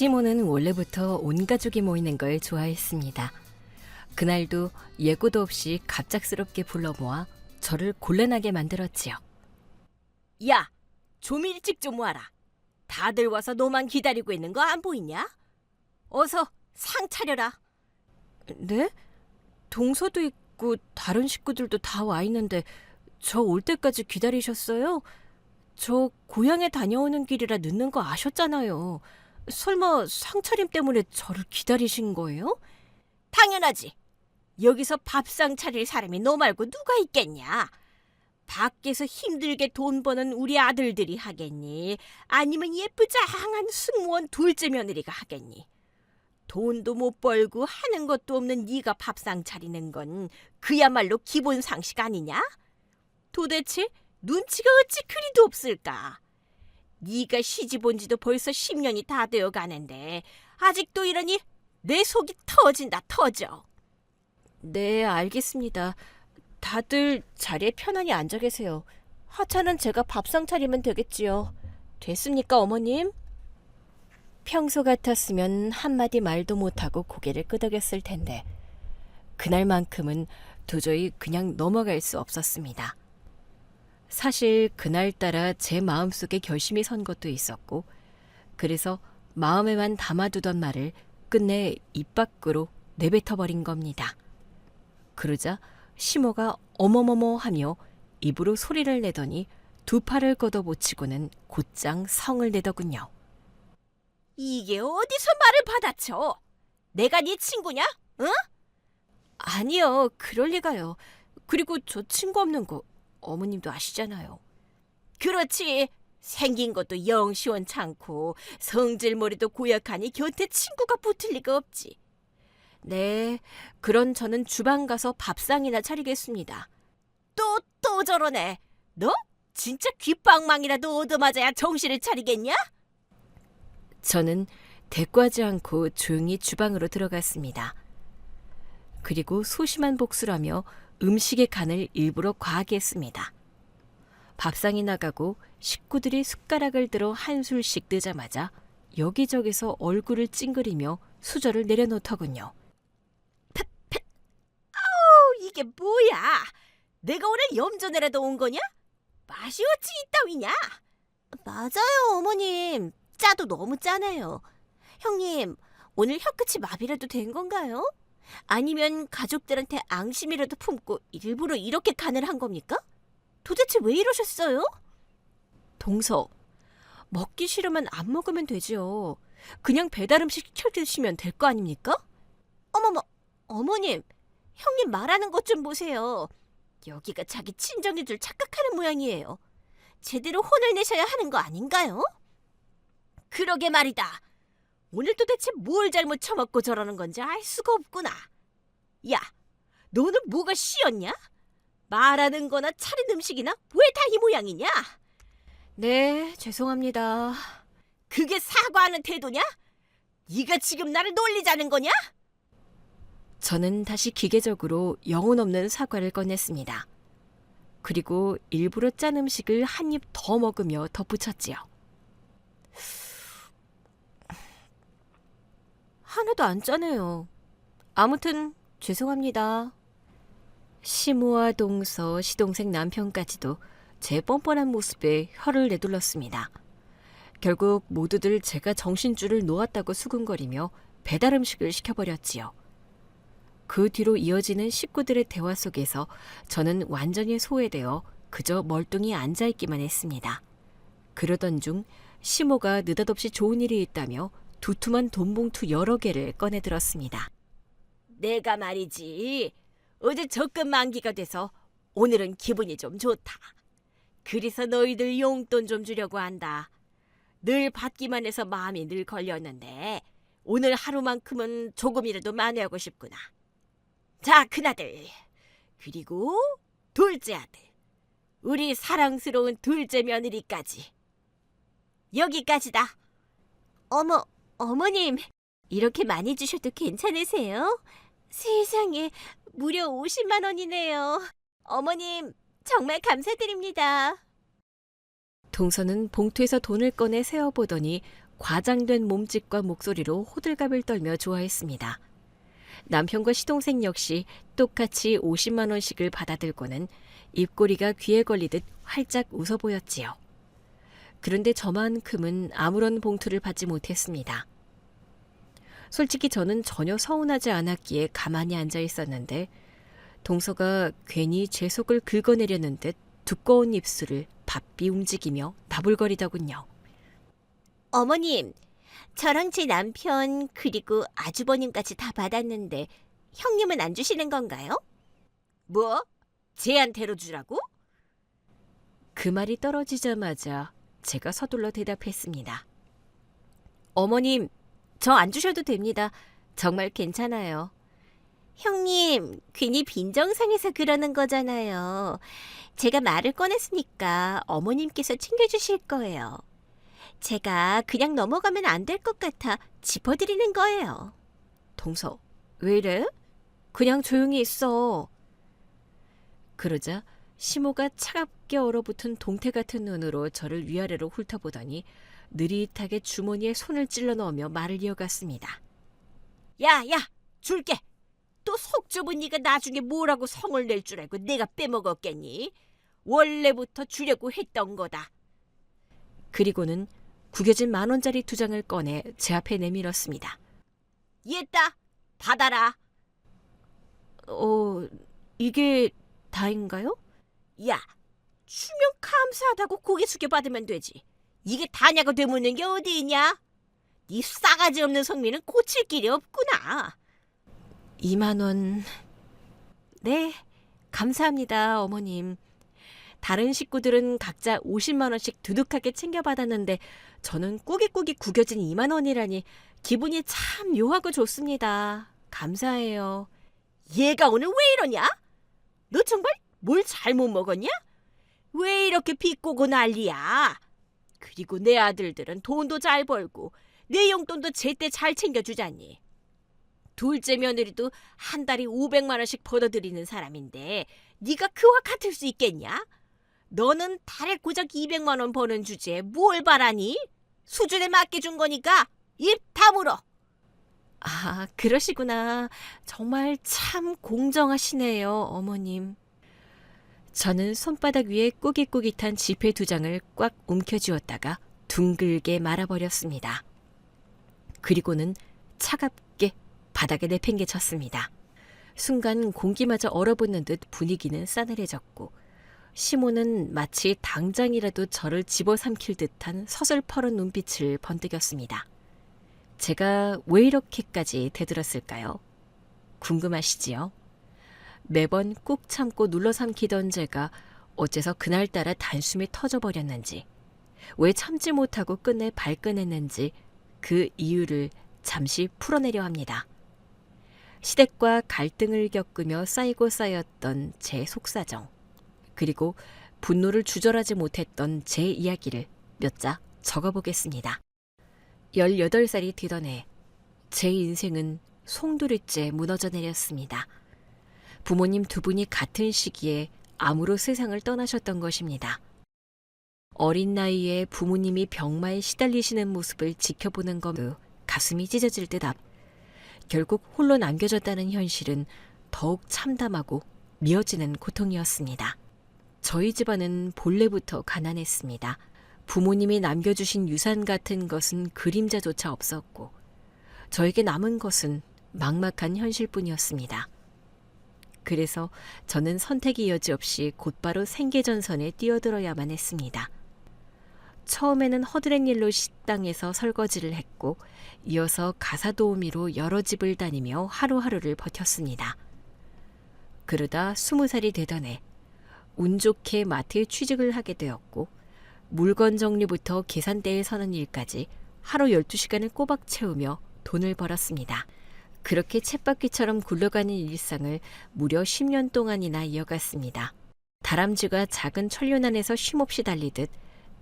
시모는 원래부터 온 가족이 모이는 걸 좋아했습니다. 그날도 예고도 없이 갑작스럽게 불러 모아 저를 곤란하게 만들었지요. 야, 좀 일찍 좀 와라. 다들 와서 너만 기다리고 있는 거 안 보이냐? 어서 상 차려라. 네? 동서도 있고 다른 식구들도 다 와 있는데 저 올 때까지 기다리셨어요? 저 고향에 다녀오는 길이라 늦는 거 아셨잖아요. 설마 상차림 때문에 저를 기다리신 거예요? 당연하지. 여기서 밥상 차릴 사람이 너 말고 누가 있겠냐? 밖에서 힘들게 돈 버는 우리 아들들이 하겠니? 아니면 예쁘장한 승무원 둘째 며느리가 하겠니? 돈도 못 벌고 하는 것도 없는 네가 밥상 차리는 건 그야말로 기본 상식 아니냐? 도대체 눈치가 어찌 그리도 없을까? 네가 시집 온 지도 벌써 10년이 다 되어 가는데 아직도 이러니 내 속이 터진다 터져. 네, 알겠습니다. 다들 자리에 편안히 앉아 계세요. 하차는 제가 밥상 차리면 되겠지요. 됐습니까, 어머님? 평소 같았으면 한마디 말도 못하고 고개를 끄덕였을 텐데 그날만큼은 도저히 그냥 넘어갈 수 없었습니다. 사실 그날따라 제 마음속에 결심이 선 것도 있었고 그래서 마음에만 담아두던 말을 끝내 입 밖으로 내뱉어버린 겁니다. 그러자 시모가 어머머머 하며 입으로 소리를 내더니 두 팔을 걷어붙이고는 곧장 성을 내더군요. 이게 어디서 말을 받아쳐? 내가 네 친구냐? 응? 아니요, 그럴 리가요. 그리고 저 친구 없는 거 어머님도 아시잖아요. 그렇지. 생긴 것도 영 시원찮고 성질머리도 고약하니 곁에 친구가 붙을 리가 없지. 네, 그런 저는 주방 가서 밥상이나 차리겠습니다. 또 저러네. 너 진짜 귓방망이라도 얻어맞아야 정신을 차리겠냐? 저는 대꾸하지 않고 조용히 주방으로 들어갔습니다. 그리고 소심한 복수를 하며 음식의 간을 일부러 과하게 했습니다. 밥상이 나가고 식구들이 숟가락을 들어 한 술씩 뜨자마자 여기저기서 얼굴을 찡그리며 수저를 내려놓더군요. 이게 뭐야? 내가 오늘 염전에라도 온 거냐? 맛이 어찌 이따위냐? 맞아요, 어머님. 짜도 너무 짜네요. 형님, 오늘 혀끝이 마비라도 된 건가요? 아니면 가족들한테 앙심이라도 품고 일부러 이렇게 간을 한 겁니까? 도대체 왜 이러셨어요? 동서, 먹기 싫으면 안 먹으면 되지요. 그냥 배달 음식 시켜 드시면 될 거 아닙니까? 어머머, 어머님, 형님 말하는 것 좀 보세요. 여기가 자기 친정인 줄 착각하는 모양이에요. 제대로 혼을 내셔야 하는 거 아닌가요? 그러게 말이다. 오늘 도대체 뭘 잘못 처먹고 저러는 건지 알 수가 없구나. 야, 너는 뭐가 씨였냐? 말하는 거나 차린 음식이나 왜 다 이 모양이냐? 네, 죄송합니다. 그게 사과하는 태도냐? 네가 지금 나를 놀리자는 거냐? 저는 다시 기계적으로 영혼 없는 사과를 꺼냈습니다. 그리고 일부러 짠 음식을 한 입 더 먹으며 덧붙였지요. 하나도 안 짜네요. 아무튼 죄송합니다. 시모와 동서, 시동생 남편까지도 제 뻔뻔한 모습에 혀를 내둘렀습니다. 결국 모두들 제가 정신줄을 놓았다고 수군거리며 배달 음식을 시켜버렸지요. 그 뒤로 이어지는 식구들의 대화 속에서 저는 완전히 소외되어 그저 멀뚱히 앉아있기만 했습니다. 그러던 중 시모가 느닷없이 좋은 일이 있다며 두툼한 돈봉투 여러 개를 꺼내들었습니다. 내가 말이지. 어제 적금 만기가 돼서 오늘은 기분이 좀 좋다. 그래서 너희들 용돈 좀 주려고 한다. 늘 받기만 해서 마음이 늘 걸렸는데 오늘 하루만큼은 조금이라도 만회하고 싶구나. 자, 큰아들. 그리고 둘째 아들. 우리 사랑스러운 둘째 며느리까지. 여기까지다. 어머님, 이렇게 많이 주셔도 괜찮으세요? 세상에, 무려 50만 원이네요. 어머님, 정말 감사드립니다. 동서는 봉투에서 돈을 꺼내 세어보더니 과장된 몸짓과 목소리로 호들갑을 떨며 좋아했습니다. 남편과 시동생 역시 똑같이 50만 원씩을 받아들고는 입꼬리가 귀에 걸리듯 활짝 웃어 보였지요. 그런데 저만큼은 아무런 봉투를 받지 못했습니다. 솔직히 저는 전혀 서운하지 않았기에 가만히 앉아 있었는데 동서가 괜히 제 속을 긁어내려는 듯 두꺼운 입술을 바삐 움직이며 나불거리더군요. 어머님, 저랑 제 남편 그리고 아주버님까지 다 받았는데 형님은 안 주시는 건가요? 뭐? 쟤한테로 주라고? 그 말이 떨어지자마자 제가 서둘러 대답했습니다. 어머님, 저 안 주셔도 됩니다. 정말 괜찮아요. 형님, 괜히 빈정상해서 그러는 거잖아요. 제가 말을 꺼냈으니까 어머님께서 챙겨주실 거예요. 제가 그냥 넘어가면 안 될 것 같아 짚어드리는 거예요. 동서, 왜 이래? 그냥 조용히 있어. 그러자 시모가 차갑게 얼어붙은 동태 같은 눈으로 저를 위아래로 훑어보더니 느릿하게 주머니에 손을 찔러 넣으며 말을 이어갔습니다. 야, 줄게. 또 속 좁은 네가 나중에 뭐라고 성을 낼 줄 알고 내가 빼먹었겠니? 원래부터 주려고 했던 거다. 그리고는 구겨진 10,000원짜리 2장을 꺼내 제 앞에 내밀었습니다. 얘따, 받아라. 이게 다인가요? 야, 주면 감사하다고 고개 숙여 받으면 되지. 이게 다냐고 되묻는 게 어디 있냐? 네 싸가지 없는 성미는 고칠 길이 없구나. 2만 원. 네, 감사합니다, 어머님. 다른 식구들은 각자 50만 원씩 두둑하게 챙겨받았는데 저는 꾸깃꾸깃 구겨진 2만 원이라니 기분이 참 묘하고 좋습니다. 감사해요. 얘가 오늘 왜 이러냐? 너 정말 뭘 잘못 먹었냐? 왜 이렇게 비꼬고 난리야? 그리고 내 아들들은 돈도 잘 벌고 내 용돈도 제때 잘 챙겨주잖니. 둘째 며느리도 한 달에 500만 원씩 벌어들이는 사람인데 네가 그와 같을 수 있겠냐? 너는 달에 고작 200만 원 버는 주제에 뭘 바라니? 수준에 맞게 준 거니까 입 다물어. 아, 그러시구나. 정말 참 공정하시네요, 어머님. 저는 손바닥 위에 꾸깃꾸깃한 지폐 2장을 꽉 움켜쥐었다가 둥글게 말아버렸습니다. 그리고는 차갑게 바닥에 내팽개쳤습니다. 순간 공기마저 얼어붙는 듯 분위기는 싸늘해졌고 시모는 마치 당장이라도 저를 집어삼킬 듯한 서슬퍼런 눈빛을 번뜩였습니다. 제가 왜 이렇게까지 대들었을까요? 궁금하시지요? 매번 꾹 참고 눌러 삼키던 제가 어째서 그날따라 단숨에 터져버렸는지, 왜 참지 못하고 끝내 발끈했는지 그 이유를 잠시 풀어내려 합니다. 시댁과 갈등을 겪으며 쌓이고 쌓였던 제 속사정, 그리고 분노를 주절하지 못했던 제 이야기를 몇 자 적어보겠습니다. 18살이 되던 해, 제 인생은 송두리째 무너져 내렸습니다. 부모님 2분이 같은 시기에 암으로 세상을 떠나셨던 것입니다. 어린 나이에 부모님이 병마에 시달리시는 모습을 지켜보는 것도 가슴이 찢어질 듯 결국 홀로 남겨졌다는 현실은 더욱 참담하고 미어지는 고통이었습니다. 저희 집안은 본래부터 가난했습니다. 부모님이 남겨주신 유산 같은 것은 그림자조차 없었고 저에게 남은 것은 막막한 현실뿐이었습니다. 그래서 저는 선택이 여지없이 곧바로 생계전선에 뛰어들어야만 했습니다. 처음에는 허드렛 일로 식당에서 설거지를 했고 이어서 가사도우미로 여러 집을 다니며 하루하루를 버텼습니다. 그러다 20살이 되던 해 운 좋게 마트에 취직을 하게 되었고 물건 정리부터 계산대에 서는 일까지 하루 12시간을 꼬박 채우며 돈을 벌었습니다. 그렇게 쳇바퀴처럼 굴러가는 일상을 무려 10년 동안이나 이어갔습니다. 다람쥐가 작은 천륜 안에서 쉼없이 달리듯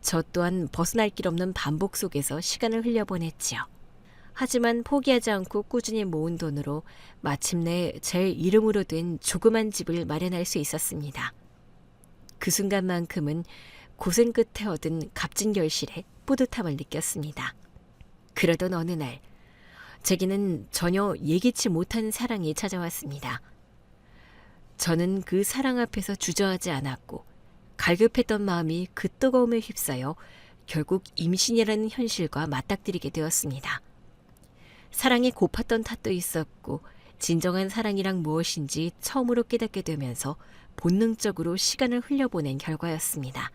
저 또한 벗어날 길 없는 반복 속에서 시간을 흘려보냈지요. 하지만 포기하지 않고 꾸준히 모은 돈으로 마침내 제 이름으로 된 조그만 집을 마련할 수 있었습니다. 그 순간만큼은 고생 끝에 얻은 값진 결실에 뿌듯함을 느꼈습니다. 그러던 어느 날 제게는 전혀 예기치 못한 사랑이 찾아왔습니다. 저는 그 사랑 앞에서 주저하지 않았고 갈급했던 마음이 그 뜨거움에 휩싸여 결국 임신이라는 현실과 맞닥뜨리게 되었습니다. 사랑에 고팠던 탓도 있었고 진정한 사랑이란 무엇인지 처음으로 깨닫게 되면서 본능적으로 시간을 흘려보낸 결과였습니다.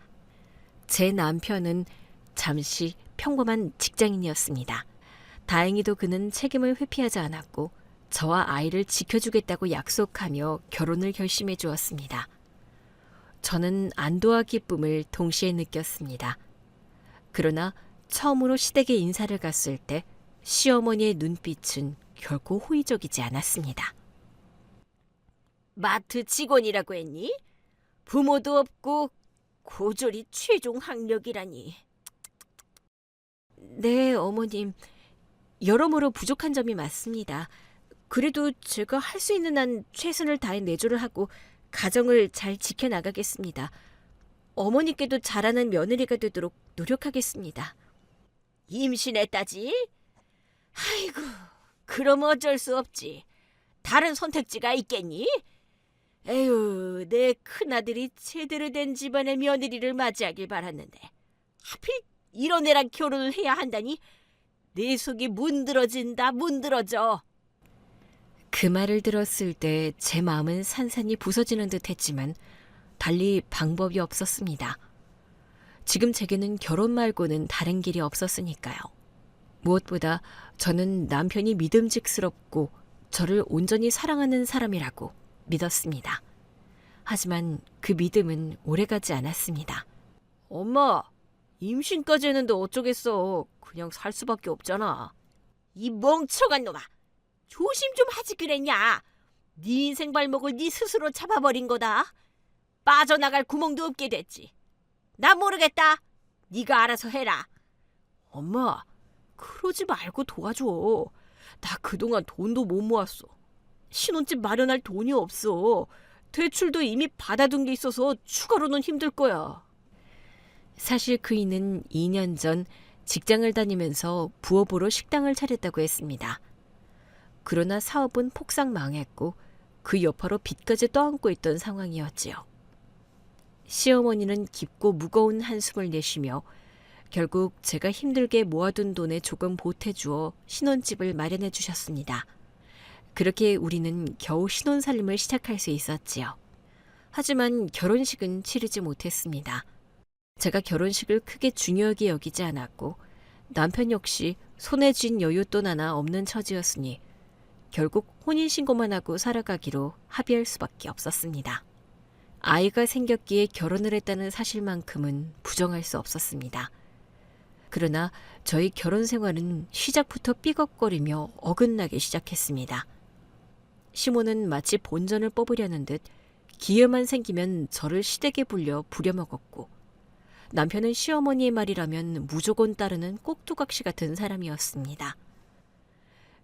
제 남편은 잠시 평범한 직장인이었습니다. 다행히도 그는 책임을 회피하지 않았고 저와 아이를 지켜주겠다고 약속하며 결혼을 결심해 주었습니다. 저는 안도와 기쁨을 동시에 느꼈습니다. 그러나 처음으로 시댁에 인사를 갔을 때 시어머니의 눈빛은 결코 호의적이지 않았습니다. 마트 직원이라고 했니? 부모도 없고 고졸이 최종 학력이라니. 네, 어머님. 여러모로 부족한 점이 맞습니다. 그래도 제가 할 수 있는 한 최선을 다해 내조를 하고 가정을 잘 지켜나가겠습니다. 어머니께도 잘하는 며느리가 되도록 노력하겠습니다. 임신했다지? 아이고, 그럼 어쩔 수 없지. 다른 선택지가 있겠니? 에휴, 내 큰아들이 제대로 된 집안의 며느리를 맞이하길 바랐는데 하필 이런 애랑 결혼을 해야 한다니 내 속이 문드러져. 그 말을 들었을 때 제 마음은 산산이 부서지는 듯 했지만 달리 방법이 없었습니다. 지금 제게는 결혼 말고는 다른 길이 없었으니까요. 무엇보다 저는 남편이 믿음직스럽고 저를 온전히 사랑하는 사람이라고 믿었습니다. 하지만 그 믿음은 오래가지 않았습니다. 엄마, 임신까지 했는데 어쩌겠어. 그냥 살 수밖에 없잖아. 이 멍청한 놈아. 조심 좀 하지 그랬냐. 네 인생 발목을 네 스스로 잡아버린 거다. 빠져나갈 구멍도 없게 됐지. 난 모르겠다. 네가 알아서 해라. 엄마, 그러지 말고 도와줘. 나 그동안 돈도 못 모았어. 신혼집 마련할 돈이 없어. 대출도 이미 받아둔 게 있어서 추가로는 힘들 거야. 사실 그이는 2년 전 직장을 다니면서 부업으로 식당을 차렸다고 했습니다. 그러나 사업은 폭삭 망했고 그 여파로 빚까지 떠안고 있던 상황이었지요. 시어머니는 깊고 무거운 한숨을 내쉬며 결국 제가 힘들게 모아둔 돈에 조금 보태주어 신혼집을 마련해 주셨습니다. 그렇게 우리는 겨우 신혼살림을 시작할 수 있었지요. 하지만 결혼식은 치르지 못했습니다. 제가 결혼식을 크게 중요하게 여기지 않았고 남편 역시 손에 쥔 여유 또 하나 없는 처지였으니 결국 혼인신고만 하고 살아가기로 합의할 수밖에 없었습니다. 아이가 생겼기에 결혼을 했다는 사실만큼은 부정할 수 없었습니다. 그러나 저희 결혼 생활은 시작부터 삐걱거리며 어긋나기 시작했습니다. 시모는 마치 본전을 뽑으려는 듯 기회만 생기면 저를 시댁에 불려 부려먹었고 남편은 시어머니의 말이라면 무조건 따르는 꼭두각시 같은 사람이었습니다.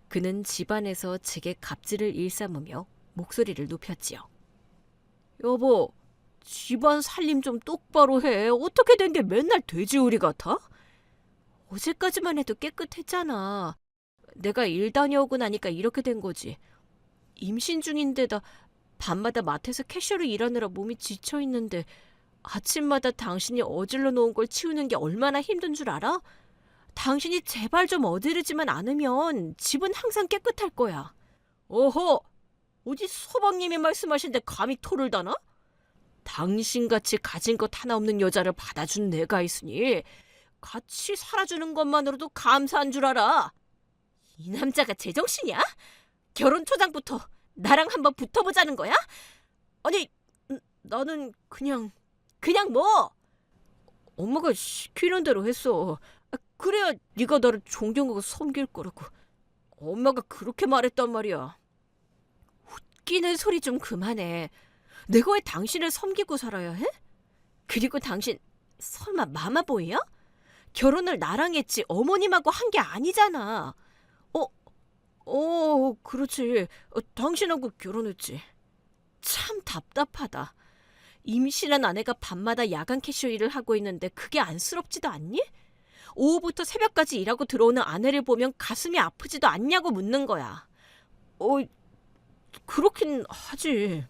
그는 집안에서 제게 갑질을 일삼으며 목소리를 높였지요. 여보, 집안 살림 좀 똑바로 해. 어떻게 된 게 맨날 돼지우리 같아? 어제까지만 해도 깨끗했잖아. 내가 일 다녀오고 나니까 이렇게 된 거지. 임신 중인데다 밤마다 마트에서 캐셔로 일하느라 몸이 지쳐 있는데 아침마다 당신이 어질러 놓은 걸 치우는 게 얼마나 힘든 줄 알아? 당신이 제발 좀 어지르지만 않으면 집은 항상 깨끗할 거야. 어허, 어디 서방님이 말씀하신데 감히 토를 다나? 당신같이 가진 것 하나 없는 여자를 받아준 내가 있으니 같이 살아주는 것만으로도 감사한 줄 알아. 이 남자가 제정신이야? 결혼 초장부터 나랑 한번 붙어보자는 거야? 아니, 나는 그냥 뭐? 엄마가 시키는 대로 했어. 그래야 네가 나를 존경하고 섬길 거라고. 엄마가 그렇게 말했단 말이야. 웃기는 소리 좀 그만해. 내가 왜 당신을 섬기고 살아야 해? 그리고 당신 설마 마마보이야? 결혼을 나랑 했지 어머님하고 한 게 아니잖아. 그렇지. 당신하고 결혼했지. 참 답답하다. 임신한 아내가 밤마다 야간 캐셔 일을 하고 있는데 그게 안쓰럽지도 않니? 오후부터 새벽까지 일하고 들어오는 아내를 보면 가슴이 아프지도 않냐고 묻는 거야. 그렇긴 하지.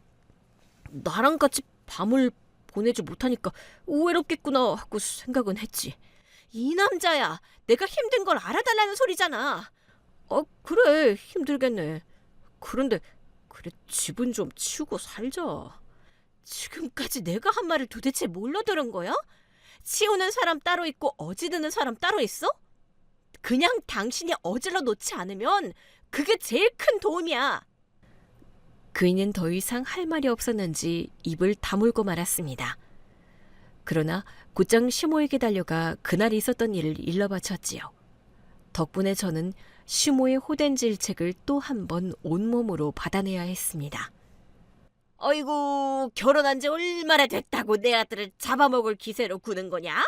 나랑 같이 밤을 보내지 못하니까 외롭겠구나 하고 생각은 했지. 이 남자야, 내가 힘든 걸 알아달라는 소리잖아. 그래, 힘들겠네. 그런데 그래, 집은 좀 치우고 살자. 지금까지 내가 한 말을 도대체 뭘로 들은 거야? 치우는 사람 따로 있고 어지르는 사람 따로 있어? 그냥 당신이 어질러 놓지 않으면 그게 제일 큰 도움이야. 그이는 더 이상 할 말이 없었는지 입을 다물고 말았습니다. 그러나 곧장 시모에게 달려가 그날 있었던 일을 일러바쳤지요. 덕분에 저는 시모의 호된 질책을 또 한 번 온몸으로 받아내야 했습니다. 어이구, 결혼한 지 얼마나 됐다고 내 아들을 잡아먹을 기세로 구는 거냐?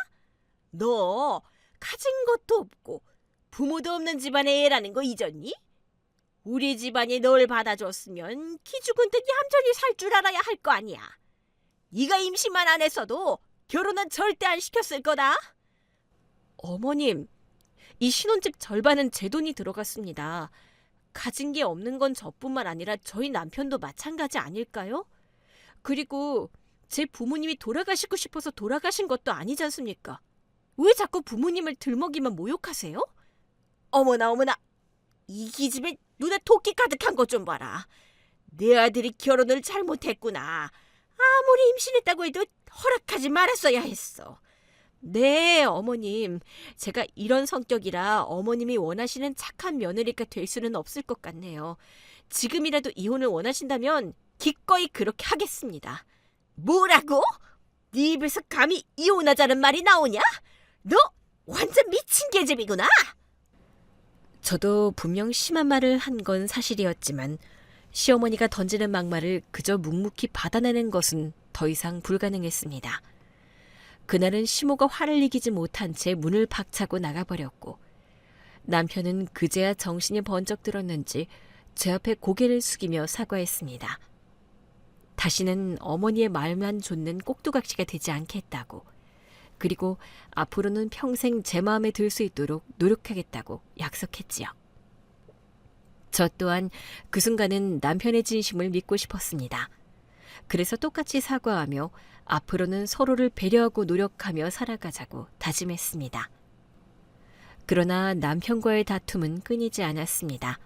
너 가진 것도 없고 부모도 없는 집안의 애라는 거 잊었니? 우리 집안이 널 받아줬으면 기 죽은 듯 얌전히 살 줄 알아야 할 거 아니야. 네가 임신만 안 했어도 결혼은 절대 안 시켰을 거다. 어머님, 이 신혼집 절반은 제 돈이 들어갔습니다. 가진 게 없는 건 저뿐만 아니라 저희 남편도 마찬가지 아닐까요? 그리고 제 부모님이 돌아가시고 싶어서 돌아가신 것도 아니지 않습니까? 왜 자꾸 부모님을 들먹이면 모욕하세요? 어머나 어머나, 이 기집애 눈에 토끼 가득한 것 좀 봐라. 내 아들이 결혼을 잘못했구나. 아무리 임신했다고 해도 허락하지 말았어야 했어. 네, 어머님. 제가 이런 성격이라 어머님이 원하시는 착한 며느리가 될 수는 없을 것 같네요. 지금이라도 이혼을 원하신다면 기꺼이 그렇게 하겠습니다. 뭐라고? 네 입에서 감히 이혼하자는 말이 나오냐? 너 완전 미친 계집이구나. 저도 분명 심한 말을 한 건 사실이었지만 시어머니가 던지는 막말을 그저 묵묵히 받아내는 것은 더 이상 불가능했습니다. 그날은 시모가 화를 이기지 못한 채 문을 박차고 나가버렸고 남편은 그제야 정신이 번쩍 들었는지 제 앞에 고개를 숙이며 사과했습니다. 다시는 어머니의 말만 좇는 꼭두각시가 되지 않겠다고, 그리고 앞으로는 평생 제 마음에 들 수 있도록 노력하겠다고 약속했지요. 저 또한 그 순간은 남편의 진심을 믿고 싶었습니다. 그래서 똑같이 사과하며 앞으로는 서로를 배려하고 노력하며 살아가자고 다짐했습니다. 그러나 남편과의 다툼은 끊이지 않았습니다.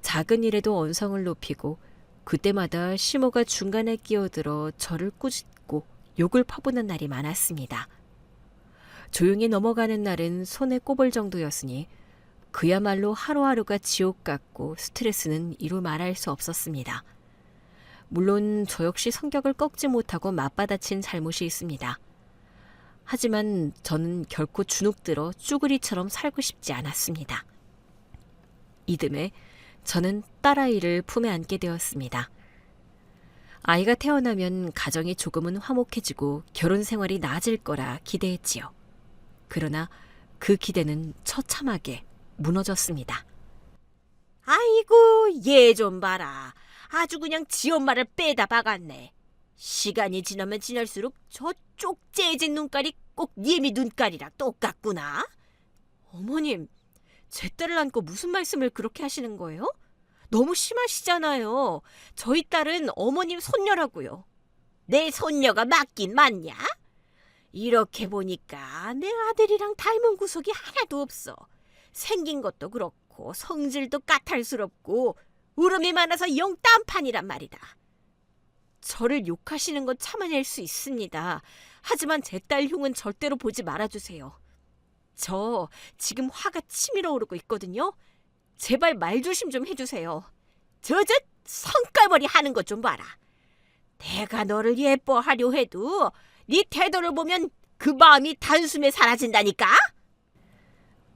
작은 일에도 언성을 높이고 그때마다 시모가 중간에 끼어들어 저를 꾸짖고 욕을 퍼부는 날이 많았습니다. 조용히 넘어가는 날은 손에 꼽을 정도였으니 그야말로 하루하루가 지옥 같고 스트레스는 이루 말할 수 없었습니다. 물론 저 역시 성격을 꺾지 못하고 맞받아친 잘못이 있습니다. 하지만 저는 결코 주눅들어 쭈구리처럼 살고 싶지 않았습니다. 이듬해 저는 딸아이를 품에 안게 되었습니다. 아이가 태어나면 가정이 조금은 화목해지고 결혼 생활이 나아질 거라 기대했지요. 그러나 그 기대는 처참하게 무너졌습니다. 아이고, 얘 좀 봐라. 아주 그냥 지 엄마를 빼다 박았네. 시간이 지나면 지날수록 저 쪽재진 눈깔이 꼭 니미 눈깔이랑 똑같구나. 어머님, 제 딸을 안고 무슨 말씀을 그렇게 하시는 거예요? 너무 심하시잖아요. 저희 딸은 어머님 손녀라고요. 내 손녀가 맞긴 맞냐? 이렇게 보니까 내 아들이랑 닮은 구석이 하나도 없어. 생긴 것도 그렇고 성질도 까탈스럽고 울음이 많아서 영 딴판이란 말이다. 저를 욕하시는 건 참아낼 수 있습니다. 하지만 제 딸 흉은 절대로 보지 말아주세요. 저 지금 화가 치밀어 오르고 있거든요. 제발 말조심 좀 해주세요. 저저 성깔머리 하는 것 좀 봐라. 내가 너를 예뻐하려 해도 네 태도를 보면 그 마음이 단숨에 사라진다니까?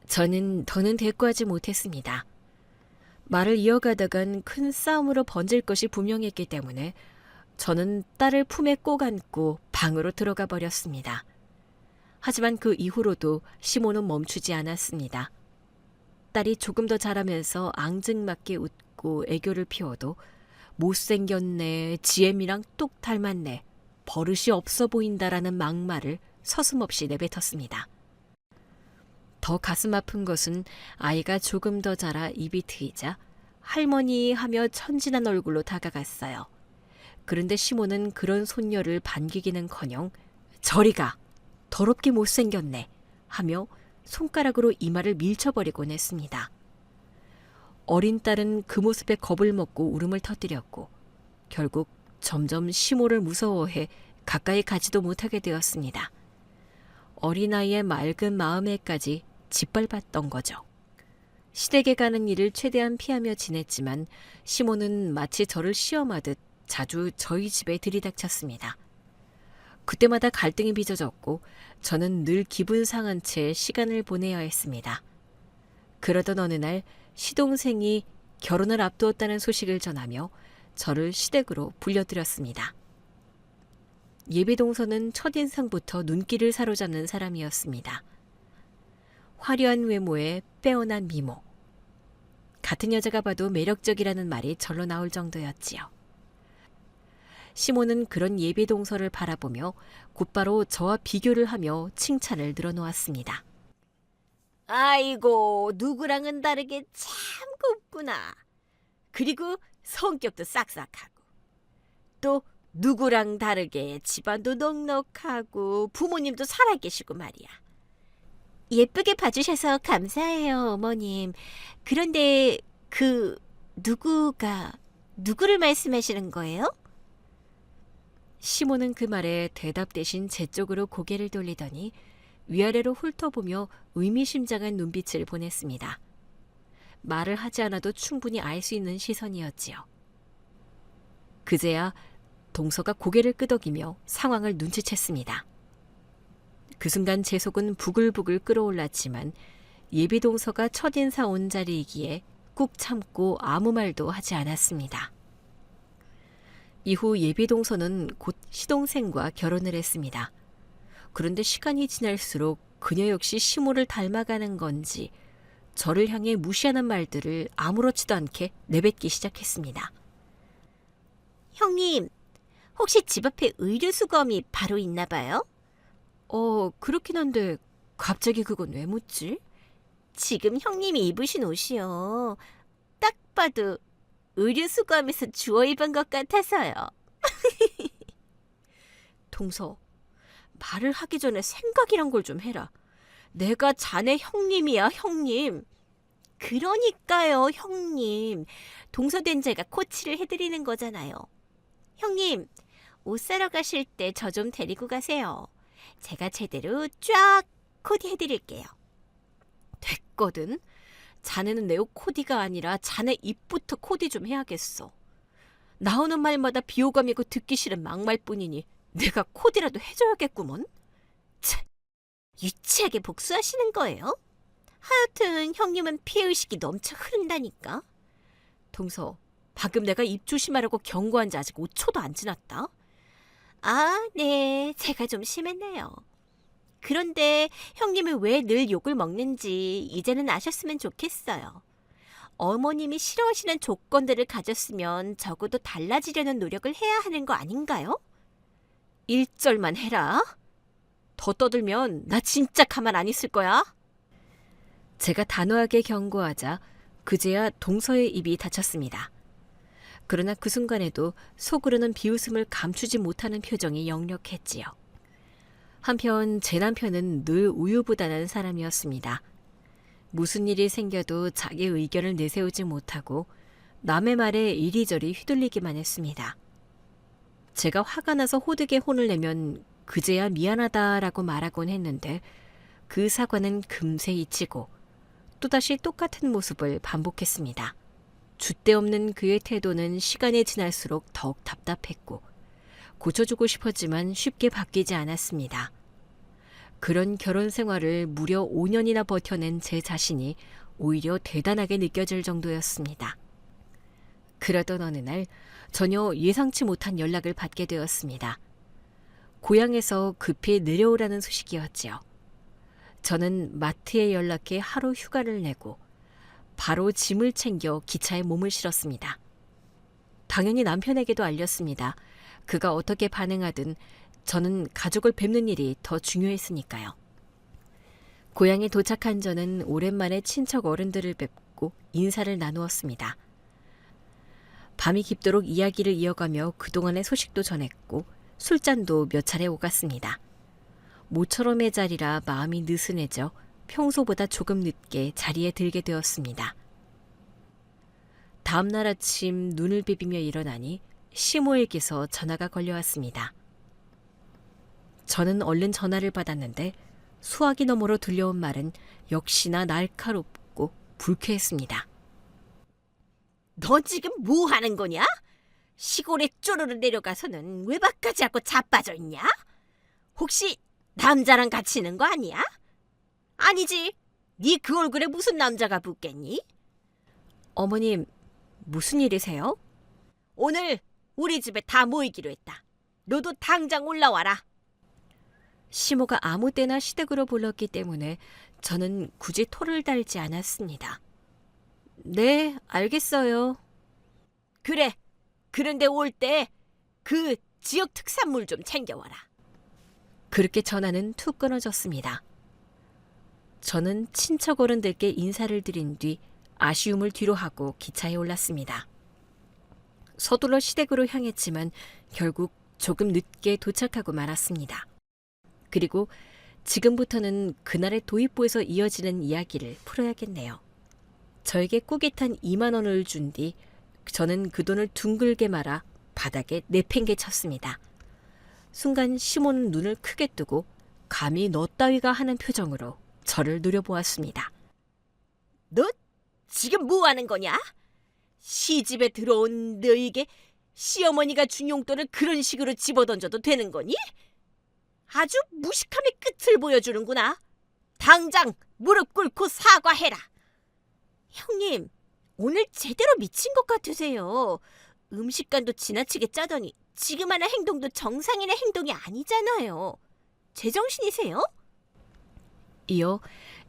저는 더는 대꾸하지 못했습니다. 말을 이어가다간 큰 싸움으로 번질 것이 분명했기 때문에 저는 딸을 품에 꼭 안고 방으로 들어가 버렸습니다. 하지만 그 이후로도 시모는 멈추지 않았습니다. 딸이 조금 더 자라면서 앙증맞게 웃고 애교를 피워도 못생겼네, 지엠이랑 똑 닮았네, 버릇이 없어 보인다라는 막말을 서슴없이 내뱉었습니다. 더 가슴 아픈 것은 아이가 조금 더 자라 입이 트이자 할머니 하며 천진한 얼굴로 다가갔어요. 그런데 시몬은 그런 손녀를 반기기는커녕 저리 가! 더럽게 못생겼네! 하며 손가락으로 이마를 밀쳐버리곤 했습니다. 어린 딸은 그 모습에 겁을 먹고 울음을 터뜨렸고 결국 점점 시모를 무서워해 가까이 가지도 못하게 되었습니다. 어린아이의 맑은 마음에까지 짓밟았던 거죠. 시댁에 가는 일을 최대한 피하며 지냈지만 시모는 마치 저를 시험하듯 자주 저희 집에 들이닥쳤습니다. 그때마다 갈등이 빚어졌고 저는 늘 기분 상한 채 시간을 보내야 했습니다. 그러던 어느 날 시동생이 결혼을 앞두었다는 소식을 전하며 저를 시댁으로 불려들였습니다. 예비동서는 첫인상부터 눈길을 사로잡는 사람이었습니다. 화려한 외모에 빼어난 미모. 같은 여자가 봐도 매력적이라는 말이 절로 나올 정도였지요. 시몬은 그런 예비동서를 바라보며 곧바로 저와 비교를 하며 칭찬을 늘어놓았습니다. 아이고, 누구랑은 다르게 참 곱구나. 그리고 성격도 싹싹하고. 또 누구랑 다르게 집안도 넉넉하고 부모님도 살아계시고 말이야. 예쁘게 봐주셔서 감사해요, 어머님. 그런데 누구를 말씀하시는 거예요? 시몬은 그 말에 대답 대신 제 쪽으로 고개를 돌리더니 위아래로 훑어보며 의미심장한 눈빛을 보냈습니다. 말을 하지 않아도 충분히 알 수 있는 시선이었지요. 그제야 동서가 고개를 끄덕이며 상황을 눈치챘습니다. 그 순간 제 속은 부글부글 끓어올랐지만 예비동서가 첫인사 온 자리이기에 꾹 참고 아무 말도 하지 않았습니다. 이후 예비동서는 곧 시동생과 결혼을 했습니다. 그런데 시간이 지날수록 그녀 역시 시모를 닮아가는 건지 저를 향해 무시하는 말들을 아무렇지도 않게 내뱉기 시작했습니다. 형님, 혹시 집 앞에 의류수거함이 바로 있나 봐요? 그렇긴 한데 갑자기 그건 왜 묻지? 지금 형님이 입으신 옷이요. 딱 봐도 의류수거함에서 주워 입은 것 같아서요. 동서, 말을 하기 전에 생각이란 걸 좀 해라. 내가 자네 형님이야, 형님. 그러니까요, 형님. 동서된 제가 코치를 해드리는 거잖아요. 형님, 옷 사러 가실 때 저 좀 데리고 가세요. 제가 제대로 쫙 코디해드릴게요. 됐거든. 자네는 내 옷 코디가 아니라 자네 입부터 코디 좀 해야겠어. 나오는 말마다 비호감이고 듣기 싫은 막말뿐이니 내가 코디라도 해줘야겠구먼. 참, 유치하게 복수하시는 거예요? 하여튼 형님은 피해의식이 넘쳐 흐른다니까. 동서, 방금 내가 입 조심하라고 경고한 지 아직 5초도 안 지났다. 아, 네. 제가 좀 심했네요. 그런데 형님은 왜 늘 욕을 먹는지 이제는 아셨으면 좋겠어요. 어머님이 싫어하시는 조건들을 가졌으면 적어도 달라지려는 노력을 해야 하는 거 아닌가요? 1절만 해라. 더 떠들면 나 진짜 가만 안 있을 거야. 제가 단호하게 경고하자 그제야 동서의 입이 닫혔습니다. 그러나 그 순간에도 속으로는 비웃음을 감추지 못하는 표정이 역력했지요. 한편 제 남편은 늘 우유부단한 사람이었습니다. 무슨 일이 생겨도 자기 의견을 내세우지 못하고 남의 말에 이리저리 휘둘리기만 했습니다. 제가 화가 나서 호되게 혼을 내면 그제야 미안하다라고 말하곤 했는데 그 사과는 금세 잊히고 또다시 똑같은 모습을 반복했습니다. 줏대없는 그의 태도는 시간이 지날수록 더욱 답답했고 고쳐주고 싶었지만 쉽게 바뀌지 않았습니다. 그런 결혼 생활을 무려 5년이나 버텨낸 제 자신이 오히려 대단하게 느껴질 정도였습니다. 그러던 어느 날 전혀 예상치 못한 연락을 받게 되었습니다. 고향에서 급히 내려오라는 소식이었지요. 저는 마트에 연락해 하루 휴가를 내고 바로 짐을 챙겨 기차에 몸을 실었습니다. 당연히 남편에게도 알렸습니다. 그가 어떻게 반응하든 저는 가족을 뵙는 일이 더 중요했으니까요. 고향에 도착한 저는 오랜만에 친척 어른들을 뵙고 인사를 나누었습니다. 밤이 깊도록 이야기를 이어가며 그동안의 소식도 전했고 술잔도 몇 차례 오갔습니다. 모처럼의 자리라 마음이 느슨해져 평소보다 조금 늦게 자리에 들게 되었습니다. 다음 날 아침 눈을 비비며 일어나니 시모에게서 전화가 걸려왔습니다. 저는 얼른 전화를 받았는데 수화기 너머로 들려온 말은 역시나 날카롭고 불쾌했습니다. 너 지금 뭐 하는 거냐? 시골에 쪼르르 내려가서는 외박까지 하고 자빠져 있냐? 혹시 남자랑 같이 있는 거 아니야? 아니지. 네 그 얼굴에 무슨 남자가 붙겠니? 어머님, 무슨 일이세요? 오늘 우리 집에 다 모이기로 했다. 너도 당장 올라와라. 시모가 아무 때나 시댁으로 불렀기 때문에 저는 굳이 토를 달지 않았습니다. 네, 알겠어요. 그래. 그런데 올 때 그 지역 특산물 좀 챙겨와라. 그렇게 전화는 툭 끊어졌습니다. 저는 친척 어른들께 인사를 드린 뒤 아쉬움을 뒤로 하고 기차에 올랐습니다. 서둘러 시댁으로 향했지만 결국 조금 늦게 도착하고 말았습니다. 그리고 지금부터는 그날의 도입부에서 이어지는 이야기를 풀어야겠네요. 저에게 꾸깃한 2만 원을 준 뒤 저는 그 돈을 둥글게 말아 바닥에 내팽개쳤습니다. 순간 시몬은 눈을 크게 뜨고 감히 너 따위가 하는 표정으로 저를 노려보았습니다. 너 지금 뭐 하는 거냐? 시집에 들어온 너에게 시어머니가 준 용돈을 그런 식으로 집어던져도 되는 거니? 아주 무식함의 끝을 보여주는구나. 당장 무릎 꿇고 사과해라. 형님, 오늘 제대로 미친 것 같으세요. 음식간도 지나치게 짜더니 지금 하는 행동도 정상인의 행동이 아니잖아요. 제정신이세요? 이어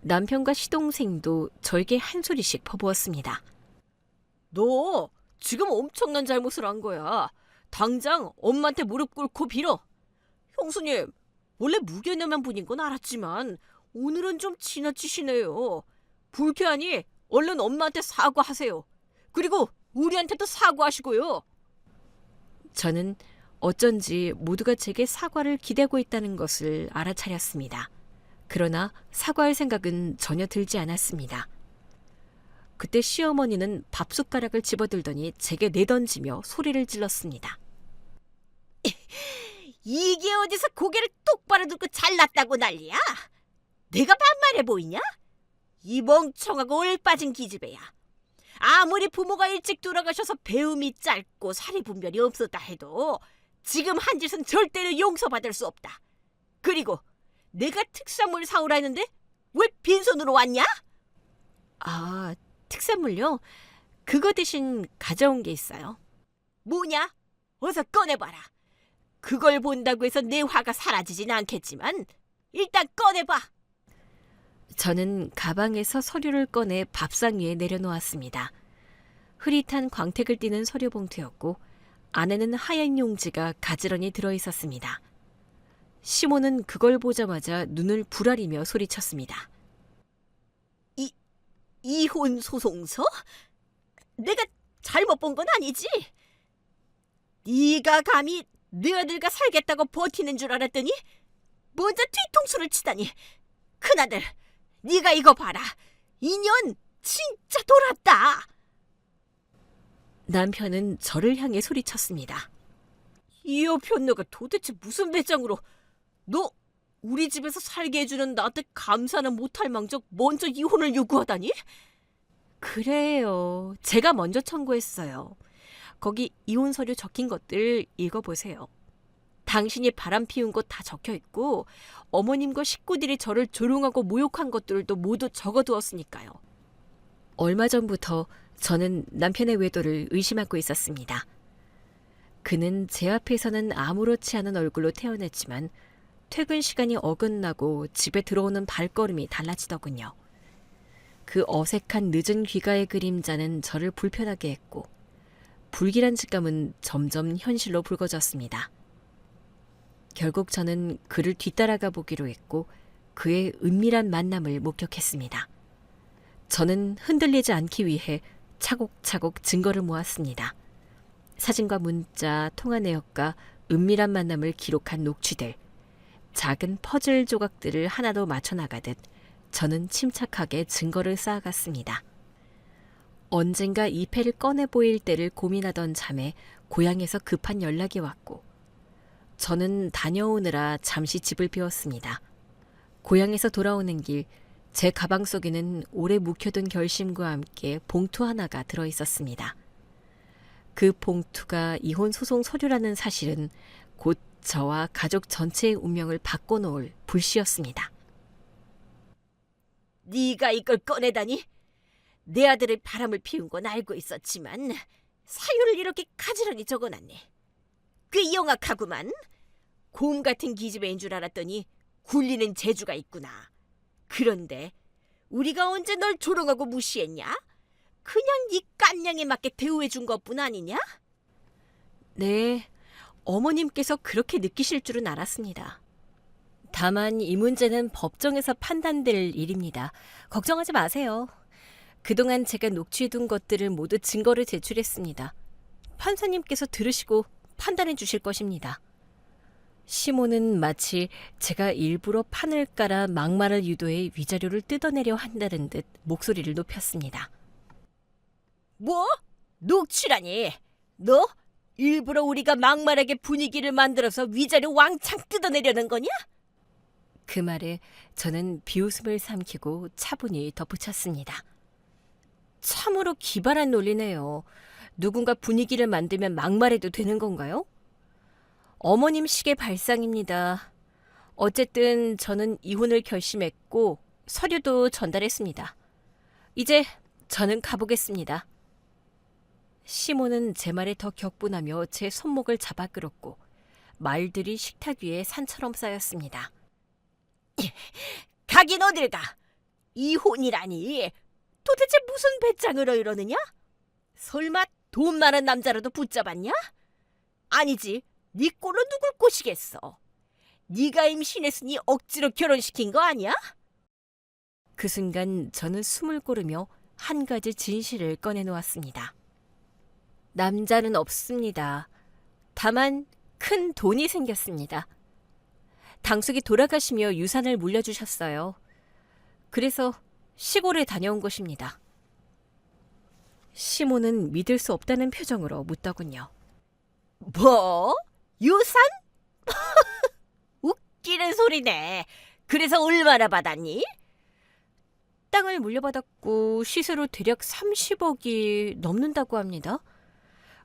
남편과 시동생도 저에게 한 소리씩 퍼부었습니다. 너 지금 엄청난 잘못을 한 거야. 당장 엄마한테 무릎 꿇고 빌어. 형수님, 원래 무개념한 분인 건 알았지만 오늘은 좀 지나치시네요. 불쾌하니 얼른 엄마한테 사과하세요. 그리고 우리한테도 사과하시고요. 저는 어쩐지 모두가 제게 사과를 기대고 있다는 것을 알아차렸습니다. 그러나 사과할 생각은 전혀 들지 않았습니다. 그때 시어머니는 밥숟가락을 집어들더니 제게 내던지며 소리를 질렀습니다. 이게 어디서 고개를 똑바로 들고 잘났다고 난리야? 내가 반말해 보이냐? 이 멍청하고 올빠진 기집애야. 아무리 부모가 일찍 돌아가셔서 배움이 짧고 사리분별이 없었다 해도 지금 한 짓은 절대로 용서받을 수 없다. 그리고 내가 특산물 사오라 했는데 왜 빈손으로 왔냐? 아, 특산물요? 그거 대신 가져온 게 있어요. 뭐냐? 어서 꺼내봐라. 그걸 본다고 해서 내 화가 사라지진 않겠지만 일단 꺼내봐. 저는 가방에서 서류를 꺼내 밥상 위에 내려놓았습니다. 흐릿한 광택을 띠는 서류 봉투였고 안에는 하얀 용지가 가지런히 들어있었습니다. 시몬은 그걸 보자마자 눈을 부라리며 소리쳤습니다. 이혼 소송서? 내가 잘못 본 건 아니지? 네가 감히 내 아들과 살겠다고 버티는 줄 알았더니 먼저 뒤통수를 치다니. 큰아들, 네가 이거 봐라. 인연 진짜 돌았다. 남편은 저를 향해 소리쳤습니다. 이 여편 너가 도대체 무슨 배짱으로 너 우리 집에서 살게 해주는 나한테 감사는 못할 망정 먼저 이혼을 요구하다니? 그래요. 제가 먼저 청구했어요. 거기 이혼 서류 적힌 것들 읽어보세요. 당신이 바람 피운 것 다 적혀 있고 어머님과 식구들이 저를 조롱하고 모욕한 것들도 모두 적어두었으니까요. 얼마 전부터 저는 남편의 외도를 의심하고 있었습니다. 그는 제 앞에서는 아무렇지 않은 얼굴로 태어났지만 퇴근 시간이 어긋나고 집에 들어오는 발걸음이 달라지더군요. 그 어색한 늦은 귀가의 그림자는 저를 불편하게 했고 불길한 직감은 점점 현실로 불거졌습니다. 결국 저는 그를 뒤따라가 보기로 했고 그의 은밀한 만남을 목격했습니다. 저는 흔들리지 않기 위해 차곡차곡 증거를 모았습니다. 사진과 문자, 통화 내역과 은밀한 만남을 기록한 녹취들, 작은 퍼즐 조각들을 하나도 맞춰나가듯 저는 침착하게 증거를 쌓아갔습니다. 언젠가 이 패를 꺼내 보일 때를 고민하던 참에 고향에서 급한 연락이 왔고 저는 다녀오느라 잠시 집을 비웠습니다. 고향에서 돌아오는 길 제 가방 속에는 오래 묵혀둔 결심과 함께 봉투 하나가 들어있었습니다. 그 봉투가 이혼 소송 서류라는 사실은 곧 저와 가족 전체의 운명을 바꿔놓을 불씨였습니다. 네가 이걸 꺼내다니? 내 아들의 바람을 피운 건 알고 있었지만 사유를 이렇게 가지런히 적어놨네. 꽤 영악하구만. 곰 같은 기집애인 줄 알았더니 굴리는 재주가 있구나. 그런데 우리가 언제 널 조롱하고 무시했냐? 그냥 네 깐냥에 맞게 대우해준 것뿐 아니냐? 네, 어머님께서 그렇게 느끼실 줄은 알았습니다. 다만 이 문제는 법정에서 판단될 일입니다. 걱정하지 마세요. 그동안 제가 녹취해둔 것들을 모두 증거를 제출했습니다. 판사님께서 들으시고 판단해 주실 것입니다. 시몬은 마치 제가 일부러 판을 깔아 막말을 유도해 위자료를 뜯어내려 한다는 듯 목소리를 높였습니다. 뭐? 녹취라니? 너 일부러 우리가 막말하게 분위기를 만들어서 위자료 왕창 뜯어내려는 거냐? 그 말에 저는 비웃음을 삼키고 차분히 덧붙였습니다. 참으로 기발한 논리네요. 누군가 분위기를 만들면 막말해도 되는 건가요? 어머님식의 발상입니다. 어쨌든 저는 이혼을 결심했고 서류도 전달했습니다. 이제 저는 가보겠습니다. 시몬은 제 말에 더 격분하며 제 손목을 잡아 끌었고 말들이 식탁 위에 산처럼 쌓였습니다. 가긴 어딜 가? 이혼이라니? 도대체 무슨 배짱으로 이러느냐? 설마 돈 많은 남자라도 붙잡았냐? 아니지, 네 꼴로 누굴 꼬시겠어? 네가 임신했으니 억지로 결혼시킨 거 아니야? 그 순간 저는 숨을 고르며 한 가지 진실을 꺼내놓았습니다. 남자는 없습니다. 다만 큰 돈이 생겼습니다. 당숙이 돌아가시며 유산을 물려주셨어요. 그래서 시골에 다녀온 것입니다. 시몬은 믿을 수 없다는 표정으로 묻더군요. 뭐? 유산? 웃기는 소리네. 그래서 얼마나 받았니? 땅을 물려받았고 시세로 대략 30억이 넘는다고 합니다.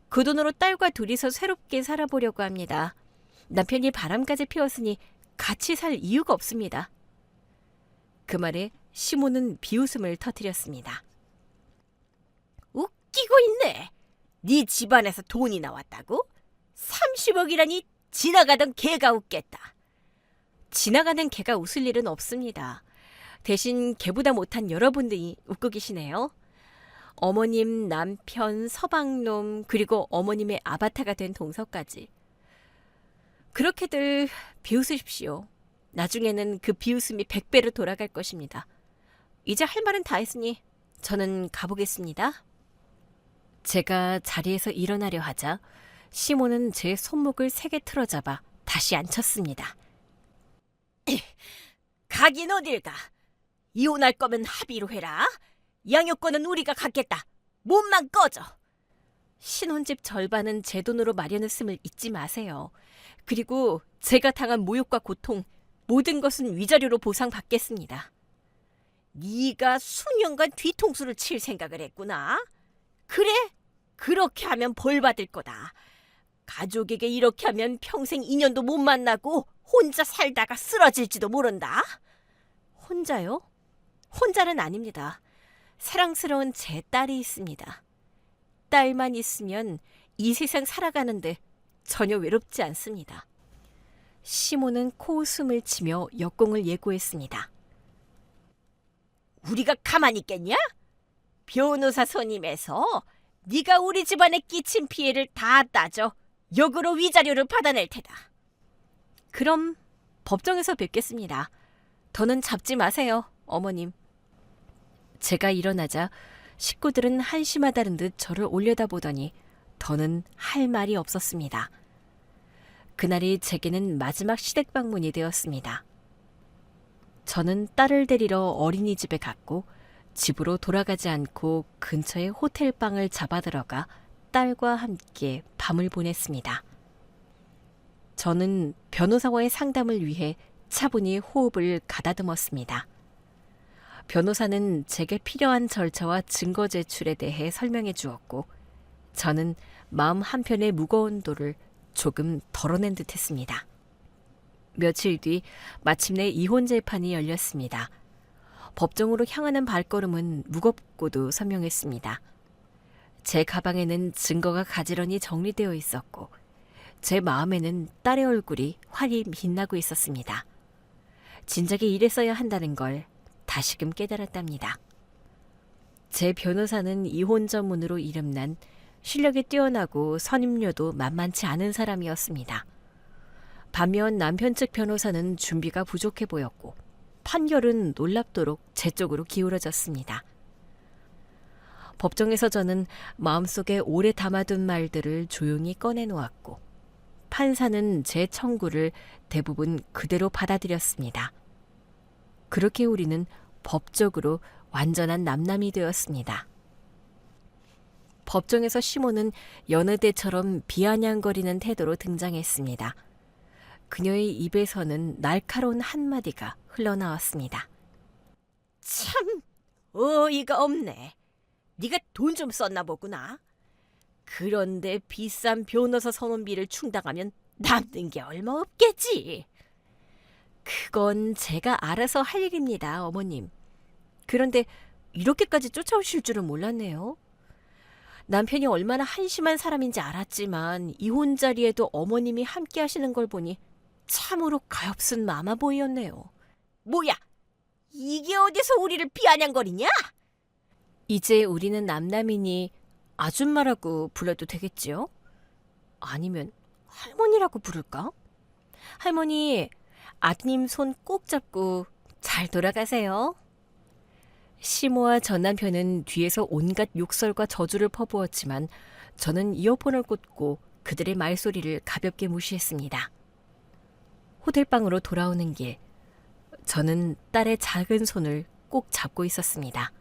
그 돈으로 딸과 둘이서 새롭게 살아보려고 합니다. 남편이 바람까지 피웠으니 같이 살 이유가 없습니다. 그 말에 시몬은 비웃음을 터뜨렸습니다. 웃기고 있네. 네 집안에서 돈이 나왔다고? 30억이라니 지나가던 개가 웃겠다. 지나가는 개가 웃을 일은 없습니다. 대신 개보다 못한 여러분들이 웃고 계시네요. 어머님, 남편, 서방놈, 그리고 어머님의 아바타가 된 동서까지. 그렇게들 비웃으십시오. 나중에는 그 비웃음이 100배로 돌아갈 것입니다. 이제 할 말은 다 했으니 저는 가보겠습니다. 제가 자리에서 일어나려 하자 시몬은 제 손목을 세게 틀어잡아 다시 앉혔습니다. 가긴 어딜 가. 이혼할 거면 합의로 해라. 양육권은 우리가 갖겠다. 몸만 꺼져. 신혼집 절반은 제 돈으로 마련했음을 잊지 마세요. 그리고 제가 당한 모욕과 고통, 모든 것은 위자료로 보상받겠습니다. 네가 수년간 뒤통수를 칠 생각을 했구나. 그래, 그렇게 하면 벌 받을 거다. 가족에게 이렇게 하면 평생 인연도 못 만나고 혼자 살다가 쓰러질지도 모른다. 혼자요? 혼자는 아닙니다. 사랑스러운 제 딸이 있습니다. 딸만 있으면 이 세상 살아가는데 전혀 외롭지 않습니다. 시몬은 코웃음을 치며 역공을 예고했습니다. 우리가 가만히 있겠냐? 변호사 선임해서 네가 우리 집안에 끼친 피해를 다 따져 역으로 위자료를 받아낼 테다. 그럼 법정에서 뵙겠습니다. 더는 잡지 마세요, 어머님. 제가 일어나자 식구들은 한심하다는 듯 저를 올려다보더니 더는 할 말이 없었습니다. 그날이 제게는 마지막 시댁 방문이 되었습니다. 저는 딸을 데리러 어린이집에 갔고 집으로 돌아가지 않고 근처의 호텔방을 잡아 들어가 딸과 함께 밤을 보냈습니다. 저는 변호사와의 상담을 위해 차분히 호흡을 가다듬었습니다. 변호사는 제게 필요한 절차와 증거 제출에 대해 설명해 주었고 저는 마음 한편의 무거운 돌을 조금 덜어낸 듯했습니다. 며칠 뒤 마침내 이혼 재판이 열렸습니다. 법정으로 향하는 발걸음은 무겁고도 선명했습니다. 제 가방에는 증거가 가지런히 정리되어 있었고 제 마음에는 딸의 얼굴이 환히 빛나고 있었습니다. 진작에 이랬어야 한다는 걸 다시금 깨달았답니다. 제 변호사는 이혼 전문으로 이름난 실력이 뛰어나고 선임료도 만만치 않은 사람이었습니다. 반면 남편 측 변호사는 준비가 부족해 보였고 판결은 놀랍도록 제 쪽으로 기울어졌습니다. 법정에서 저는 마음속에 오래 담아둔 말들을 조용히 꺼내놓았고 판사는 제 청구를 대부분 그대로 받아들였습니다. 그렇게 우리는 법적으로 완전한 남남이 되었습니다. 법정에서 시모는 여느 때처럼 비아냥거리는 태도로 등장했습니다. 그녀의 입에서는 날카로운 한마디가 흘러나왔습니다. 참 어이가 없네. 네가 돈 좀 썼나 보구나. 그런데 비싼 변호사 선원비를 충당하면 남는 게 얼마 없겠지. 그건 제가 알아서 할 일입니다, 어머님. 그런데 이렇게까지 쫓아오실 줄은 몰랐네요. 남편이 얼마나 한심한 사람인지 알았지만 이혼 자리에도 어머님이 함께 하시는 걸 보니 참으로 가엾은 마마보이였네요. 뭐야? 이게 어디서 우리를 비아냥거리냐? 이제 우리는 남남이니 아줌마라고 불러도 되겠지요? 아니면 할머니라고 부를까? 할머니, 아드님 손 꼭 잡고 잘 돌아가세요. 시모와 전 남편은 뒤에서 온갖 욕설과 저주를 퍼부었지만 저는 이어폰을 꽂고 그들의 말소리를 가볍게 무시했습니다. 호텔방으로 돌아오는 길, 저는 딸의 작은 손을 꼭 잡고 있었습니다.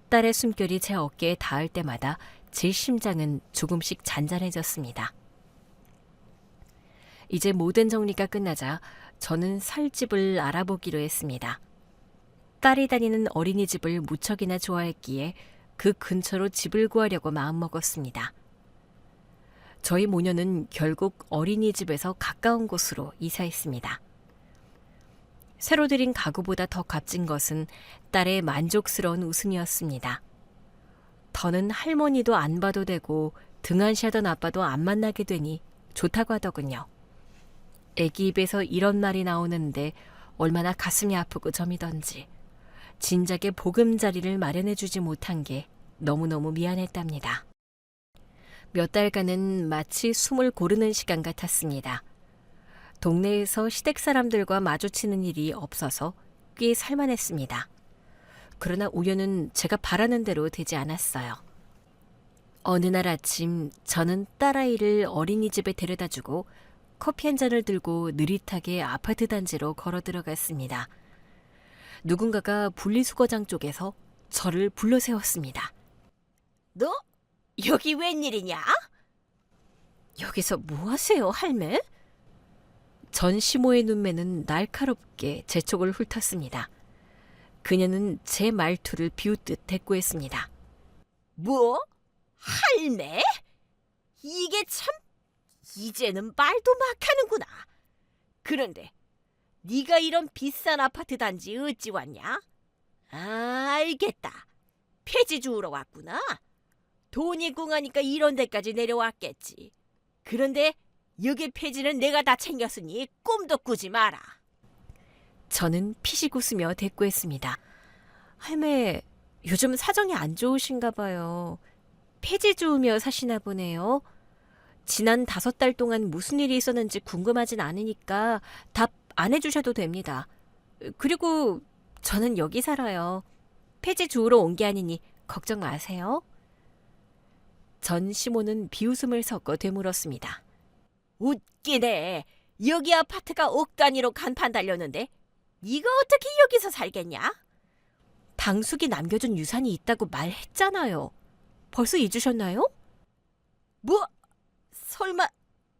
딸의 숨결이 제 어깨에 닿을 때마다 제 심장은 조금씩 잔잔해졌습니다. 이제 모든 정리가 끝나자 저는 살 집을 알아보기로 했습니다. 딸이 다니는 어린이집을 무척이나 좋아했기에 그 근처로 집을 구하려고 마음먹었습니다. 저희 모녀는 결국 어린이집에서 가까운 곳으로 이사했습니다. 새로 들인 가구보다 더 값진 것은 딸의 만족스러운 웃음이었습니다. 더는 할머니도 안 봐도 되고 등한시하던 아빠도 안 만나게 되니 좋다고 하더군요. 애기 입에서 이런 말이 나오는데 얼마나 가슴이 아프고 점이던지 진작에 보금자리를 마련해주지 못한 게 너무너무 미안했답니다. 몇 달간은 마치 숨을 고르는 시간 같았습니다. 동네에서 시댁 사람들과 마주치는 일이 없어서 꽤 살만했습니다. 그러나 우연은 제가 바라는 대로 되지 않았어요. 어느 날 아침 저는 딸아이를 어린이집에 데려다주고 커피 한 잔을 들고 느릿하게 아파트 단지로 걸어 들어갔습니다. 누군가가 분리수거장 쪽에서 저를 불러세웠습니다. 너 여기 웬일이냐? 여기서 뭐 하세요, 할매? 전 시모의 눈매는 날카롭게 제 쪽을 훑었습니다. 그녀는 제 말투를 비웃듯 대꾸했습니다. 뭐? 할매? 이게 참 이제는 말도 막 하는구나. 그런데 네가 이런 비싼 아파트 단지 어찌 왔냐? 아, 알겠다. 폐지 주우러 왔구나. 돈이 궁하니까 이런 데까지 내려왔겠지. 그런데 여기 폐지는 내가 다 챙겼으니 꿈도 꾸지 마라. 저는 피식 웃으며 대꾸했습니다. 할매, 요즘 사정이 안 좋으신가 봐요. 폐지 주우며 사시나 보네요. 지난 5달 동안 무슨 일이 있었는지 궁금하진 않으니까 답 안 해주셔도 됩니다. 그리고 저는 여기 살아요. 폐지 주우러 온 게 아니니 걱정 마세요. 전 시모는 비웃음을 섞어 되물었습니다. 웃기네. 여기 아파트가 억 단위로 간판 달렸는데 네가 어떻게 여기서 살겠냐? 당숙이 남겨준 유산이 있다고 말했잖아요. 벌써 잊으셨나요? 뭐? 설마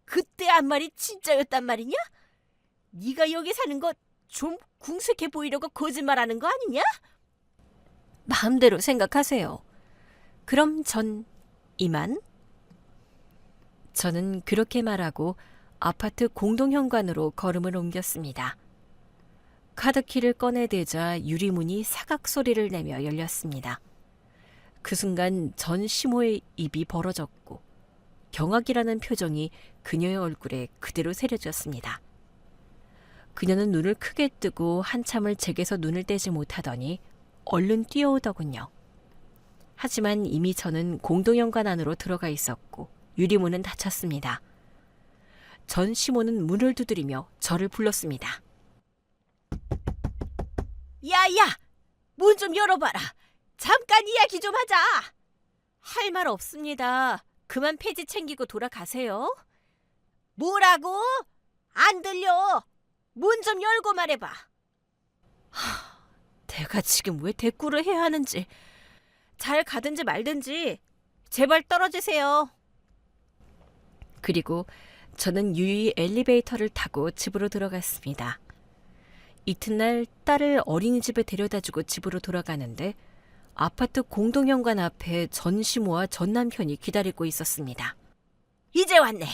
그때 한 말이 진짜였단 말이냐? 네가 여기 사는 거 좀 궁색해 보이려고 거짓말하는 거 아니냐? 마음대로 생각하세요. 그럼 전 이만? 저는 그렇게 말하고 아파트 공동현관으로 걸음을 옮겼습니다. 카드키를 꺼내대자 유리문이 사각 소리를 내며 열렸습니다. 그 순간 전 시모의 입이 벌어졌고 경악이라는 표정이 그녀의 얼굴에 그대로 새려졌습니다. 그녀는 눈을 크게 뜨고 한참을 제게서 눈을 떼지 못하더니 얼른 뛰어오더군요. 하지만 이미 저는 공동현관 안으로 들어가 있었고 유리문은 닫혔습니다. 전 시모는 문을 두드리며 저를 불렀습니다. 야야! 문 좀 열어봐라. 잠깐 이야기 좀 하자. 할 말 없습니다. 그만 폐지 챙기고 돌아가세요. 뭐라고? 안 들려. 문 좀 열고 말해봐. 내가 지금 왜 대꾸를 해야 하는지. 잘 가든지 말든지 제발 떨어지세요. 그리고 저는 유유히 엘리베이터를 타고 집으로 들어갔습니다. 이튿날 딸을 어린이집에 데려다주고 집으로 돌아가는데 아파트 공동현관 앞에 전 시모와 전 남편이 기다리고 있었습니다. 이제 왔네.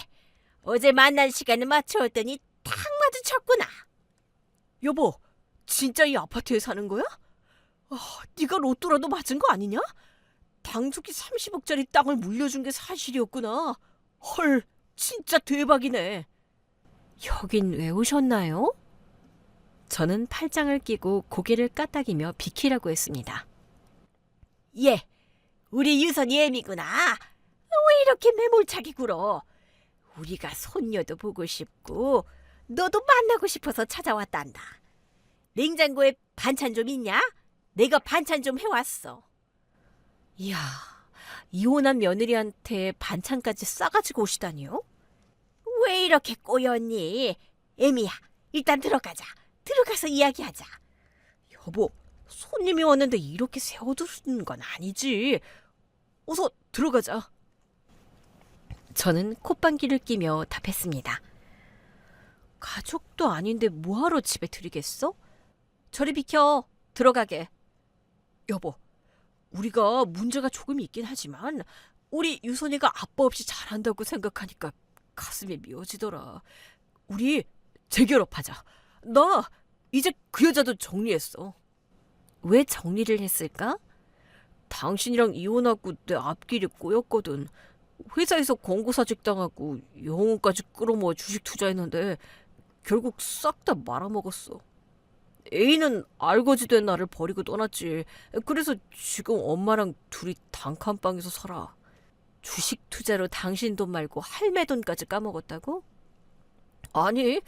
어제 만난 시간에 맞춰왔더니 딱 마주쳤구나. 여보, 진짜 이 아파트에 사는 거야? 네가 로또라도 맞은 거 아니냐? 당숙이 30억짜리 땅을 물려준 게 사실이었구나. 헐, 진짜 대박이네. 여긴 왜 오셨나요? 저는 팔짱을 끼고 고개를 까딱이며 비키라고 했습니다. 예, 우리 유선이 애미구나. 왜 이렇게 매몰차게 굴어? 우리가 손녀도 보고 싶고 너도 만나고 싶어서 찾아왔단다. 냉장고에 반찬 좀 있냐? 내가 반찬 좀 해왔어. 이야, 이혼한 며느리한테 반찬까지 싸가지고 오시다니요? 왜 이렇게 꼬였니? 애미야, 일단 들어가자. 들어가서 이야기하자. 여보, 손님이 왔는데 이렇게 세워두는 건 아니지. 어서 들어가자. 저는 콧방귀를 끼며 답했습니다. 가족도 아닌데 뭐하러 집에 들이겠어? 저리 비켜. 들어가게. 여보, 우리가 문제가 조금 있긴 하지만 우리 유선이가 아빠 없이 잘한다고 생각하니까 가슴이 미어지더라. 우리 재결합하자. 나 이제 그 여자도 정리했어. 왜 정리를 했을까? 당신이랑 이혼하고 내 앞길이 꼬였거든. 회사에서 권고사직 당하고 영혼까지 끌어모아 주식 투자했는데 결국 싹 다 말아먹었어. A는 알거지된 나를 버리고 떠났지. 그래서 지금 엄마랑 둘이 단칸방에서 살아. 주식 투자로 당신 돈 말고 할매 돈까지 까먹었다고? 아니,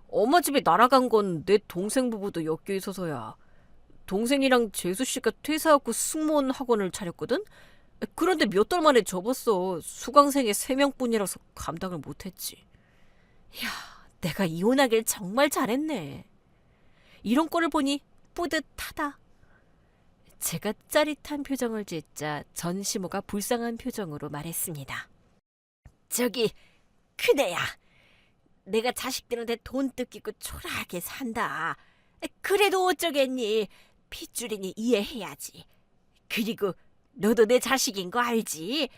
엄마 집에 날아간 건 내 동생 부부도 엮여 있어서야. 동생이랑 재수 씨가 퇴사하고 승무원 학원을 차렸거든? 그런데 몇 달 만에 접었어. 수강생이 3명뿐이라서 감당을 못했지. 이야, 내가 이혼하길 정말 잘했네. 이런 꼴을 보니 뿌듯하다. 제가 짜릿한 표정을 짓자 전 시모가 불쌍한 표정으로 말했습니다. 저기 큰애야, 내가 자식들한테 돈 뜯기고 초라하게 산다. 그래도 어쩌겠니? 핏줄이니 이해해야지. 그리고 너도 내 자식인 거 알지?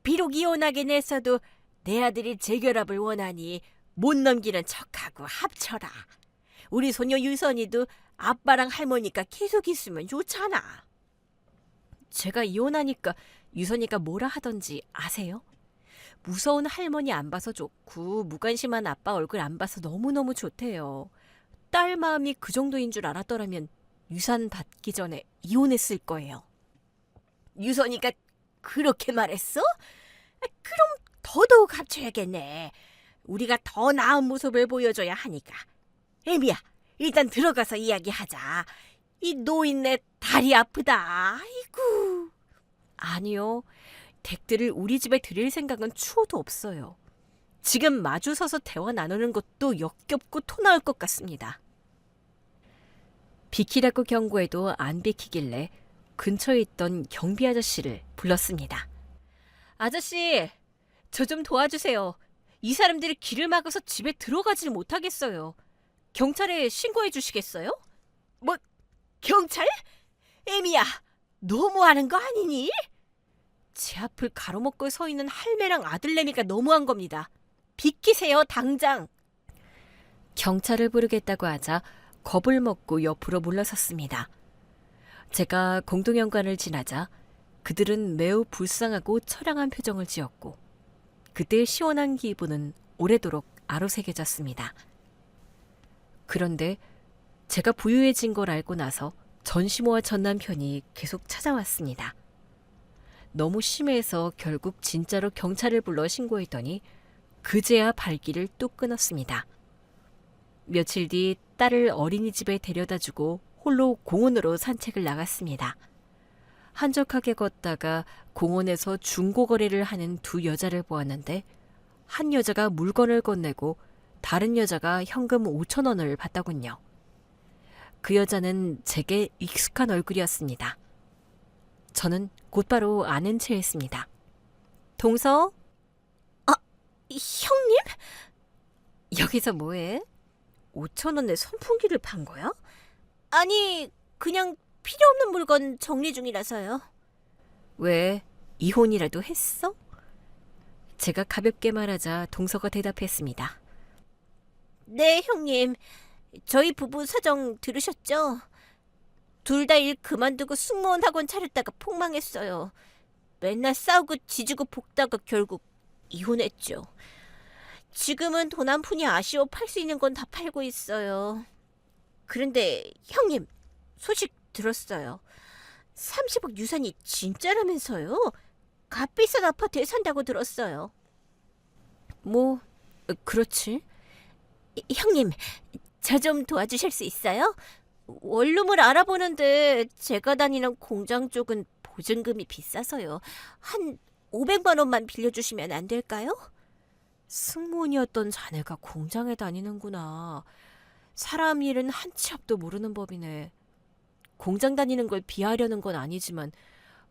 비록 이혼하긴 했어도 내 아들이 재결합을 원하니 못 넘기는 척하고 합쳐라. 우리 소녀 유선이도 아빠랑 할머니가 계속 있으면 좋잖아. 제가 이혼하니까 유선이가 뭐라 하던지 아세요? 무서운 할머니 안 봐서 좋고 무관심한 아빠 얼굴 안 봐서 너무너무 좋대요. 딸 마음이 그 정도인 줄 알았더라면 유산 받기 전에 이혼했을 거예요. 유선이가 그렇게 말했어? 그럼 더더욱 합쳐야겠네. 우리가 더 나은 모습을 보여줘야 하니까. 애미야, 일단 들어가서 이야기하자. 이 노인네 다리 아프다. 아이고. 아니요. 댁들을 우리 집에 들일 생각은 추호도 없어요. 지금 마주 서서 대화 나누는 것도 역겹고 토 나올 것 같습니다. 비키라고 경고해도 안 비키길래 근처에 있던 경비 아저씨를 불렀습니다. 아저씨, 저 좀 도와주세요. 이 사람들이 길을 막아서 집에 들어가지를 못하겠어요. 경찰에 신고해 주시겠어요? 뭐 경찰? 애미야, 너무하는 거 아니니? 제 앞을 가로막고 서 있는 할매랑 아들내미가 너무한 겁니다. 비키세요, 당장. 경찰을 부르겠다고 하자 겁을 먹고 옆으로 물러섰습니다. 제가 공동연관을 지나자 그들은 매우 불쌍하고 처량한 표정을 지었고 그때의 시원한 기분은 오래도록 아로새겨졌습니다. 그런데 제가 부유해진 걸 알고 나서 전시모와 전 남편이 계속 찾아왔습니다. 너무 심해서 결국 진짜로 경찰을 불러 신고했더니 그제야 발길을 뚝 끊었습니다. 며칠 뒤 딸을 어린이집에 데려다주고 홀로 공원으로 산책을 나갔습니다. 한적하게 걷다가 공원에서 중고거래를 하는 두 여자를 보았는데 한 여자가 물건을 건네고 다른 여자가 현금 5,000원을 받더군요. 그 여자는 제게 익숙한 얼굴이었습니다. 저는 곧바로 아는 체했습니다. 동서? 형님? 여기서 뭐해? 5,000원에 선풍기를 판 거야? 아니, 그냥 필요 없는 물건 정리 중이라서요. 왜? 이혼이라도 했어? 제가 가볍게 말하자 동서가 대답했습니다. 네, 형님. 저희 부부 사정 들으셨죠? 둘 다 일 그만두고 승무원 학원 차렸다가 폭망했어요. 맨날 싸우고 지지고 볶다가 결국 이혼했죠. 지금은 돈 한 푼이 아쉬워 팔 수 있는 건 다 팔고 있어요. 그런데 형님, 소식 들었어요. 30억 유산이 진짜라면서요? 값비싼 아파트에 산다고 들었어요. 뭐, 그렇지. 형님, 저 좀 도와주실 수 있어요? 원룸을 알아보는데 제가 다니는 공장 쪽은 보증금이 비싸서요. 한 500만 원만 빌려주시면 안 될까요? 승무원이었던 자네가 공장에 다니는구나. 사람 일은 한 치 앞도 모르는 법이네. 공장 다니는 걸 비하려는 건 아니지만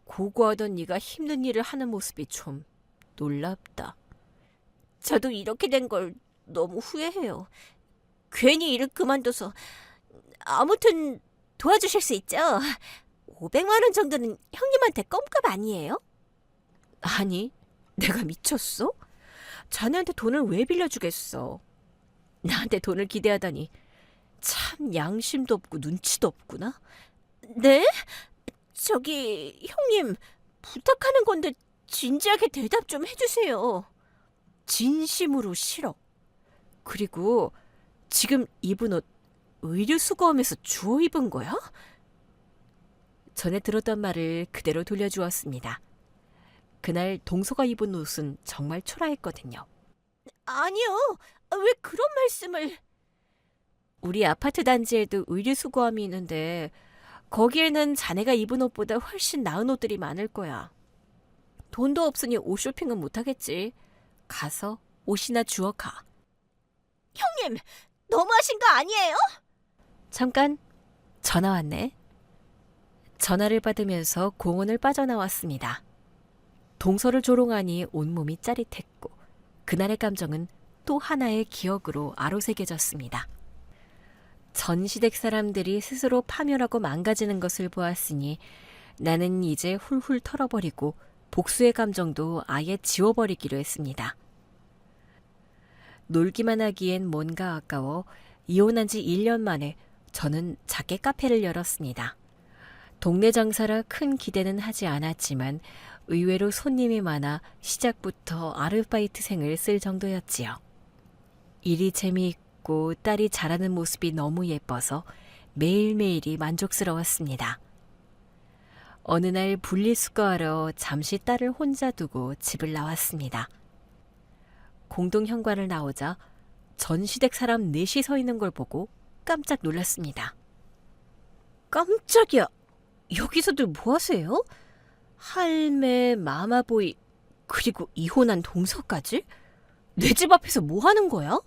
고고하던 네가 힘든 일을 하는 모습이 좀 놀랍다. 저도 이렇게 된 걸 너무 후회해요. 괜히 일을 그만둬서. 아무튼 도와주실 수 있죠? 500만 원 정도는 형님한테 껌값 아니에요? 아니, 내가 미쳤어? 자네한테 돈을 왜 빌려주겠어? 나한테 돈을 기대하다니 참 양심도 없고 눈치도 없구나. 네? 저기 형님, 부탁하는 건데 진지하게 대답 좀 해주세요. 진심으로 싫어. 그리고 지금 입은 옷 의류수거함에서 주워 입은 거야? 전에 들었던 말을 그대로 돌려주었습니다. 그날 동서가 입은 옷은 정말 초라했거든요. 아니요, 왜 그런 말씀을... 우리 아파트 단지에도 의류수거함이 있는데 거기에는 자네가 입은 옷보다 훨씬 나은 옷들이 많을 거야. 돈도 없으니 옷 쇼핑은 못하겠지. 가서 옷이나 주워 가. 형님, 너무하신 거 아니에요? 잠깐, 전화 왔네. 전화를 받으면서 공원을 빠져나왔습니다. 동서를 조롱하니 온몸이 짜릿했고 그날의 감정은 또 하나의 기억으로 아로새겨졌습니다. 전 시댁 사람들이 스스로 파멸하고 망가지는 것을 보았으니 나는 이제 훌훌 털어버리고 복수의 감정도 아예 지워버리기로 했습니다. 놀기만 하기엔 뭔가 아까워 이혼한 지 1년 만에 저는 작게 카페를 열었습니다. 동네 장사라 큰 기대는 하지 않았지만 의외로 손님이 많아 시작부터 아르바이트생을 쓸 정도였지요. 일이 재미있고 딸이 자라는 모습이 너무 예뻐서 매일매일이 만족스러웠습니다. 어느 날 분리수거하러 잠시 딸을 혼자 두고 집을 나왔습니다. 공동현관을 나오자 전 시댁 사람 넷이 서 있는 걸 보고 깜짝 놀랐습니다. 깜짝이야. 여기서들 뭐 하세요? 할매, 마마보이, 그리고 이혼한 동서까지? 내 집 앞에서 뭐 하는 거야?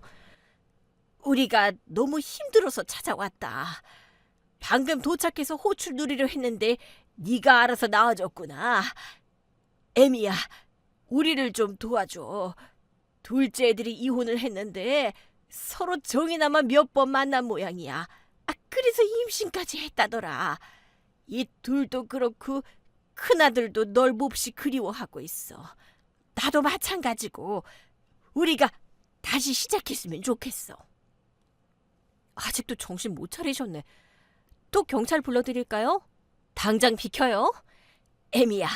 우리가 너무 힘들어서 찾아왔다. 방금 도착해서 호출 누리려 했는데 네가 알아서 나와줬구나. 에미야, 우리를 좀 도와줘. 둘째 애들이 이혼을 했는데 서로 정이나마 몇 번 만난 모양이야. 그래서 임신까지 했다더라. 이 둘도 그렇고 큰아들도 널 몹시 그리워하고 있어. 나도 마찬가지고 우리가 다시 시작했으면 좋겠어. 아직도 정신 못 차리셨네. 또 경찰 불러드릴까요? 당장 비켜요. 에미야,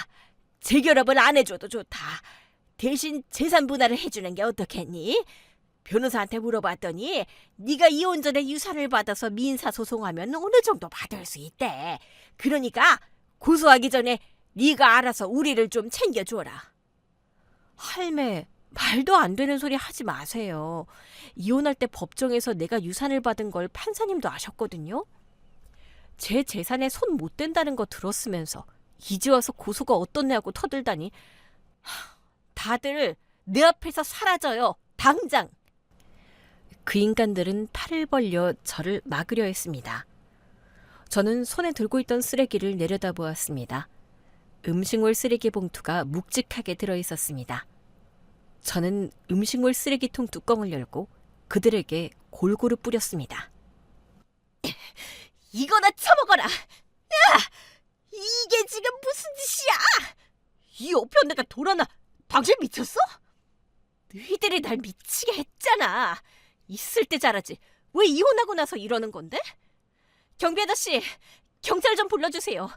재결합을 안 해줘도 좋다. 대신 재산 분할을 해주는 게 어떻겠니? 변호사한테 물어봤더니 네가 이혼 전에 유산을 받아서 민사 소송하면 어느 정도 받을 수 있대. 그러니까 고소하기 전에 네가 알아서 우리를 좀 챙겨줘라. 할매, 말도 안 되는 소리 하지 마세요. 이혼할 때 법정에서 내가 유산을 받은 걸 판사님도 아셨거든요. 제 재산에 손 못 댄다는 거 들었으면서 이제 와서 고소가 어떻냐고 터들다니. 다들 내 앞에서 사라져요. 당장. 그 인간들은 팔을 벌려 저를 막으려 했습니다. 저는 손에 들고 있던 쓰레기를 내려다보았습니다. 음식물 쓰레기 봉투가 묵직하게 들어있었습니다. 저는 음식물 쓰레기통 뚜껑을 열고 그들에게 골고루 뿌렸습니다. 이거나 처먹어라. 야! 이게 지금 무슨 짓이야? 이 어편내가 돌아나. 당신 미쳤어? 너희들이 날 미치게 했잖아. 있을 때 잘하지. 왜 이혼하고 나서 이러는 건데? 경비 아저씨, 경찰 좀 불러주세요.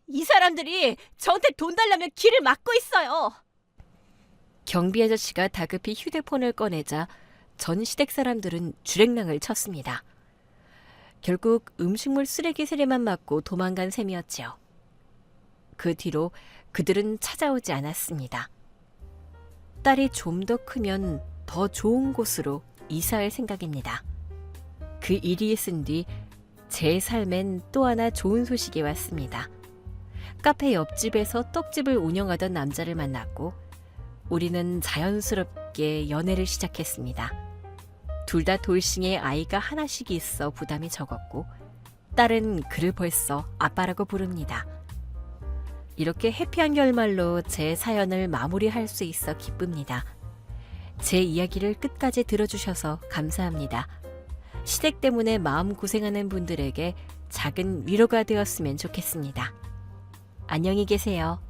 이 사람들이 저한테 돈 달라며 길을 막고 있어요. 경비 아저씨가 다급히 휴대폰을 꺼내자 전 시댁 사람들은 주랭랑을 쳤습니다. 결국 음식물 쓰레기 세례만 맞고 도망간 셈이었지요. 그 뒤로 그들은 찾아오지 않았습니다. 딸이 좀 더 크면 더 좋은 곳으로 이사할 생각입니다. 그 일이 있은 뒤 제 삶엔 또 하나 좋은 소식이 왔습니다. 카페 옆집에서 떡집을 운영하던 남자를 만났고 우리는 자연스럽게 연애를 시작했습니다. 둘 다 돌싱에 아이가 하나씩 있어 부담이 적었고 딸은 그를 벌써 아빠라고 부릅니다. 이렇게 해피한 결말로 제 사연을 마무리할 수 있어 기쁩니다. 제 이야기를 끝까지 들어주셔서 감사합니다. 시댁 때문에 마음고생하는 분들에게 작은 위로가 되었으면 좋겠습니다. 안녕히 계세요.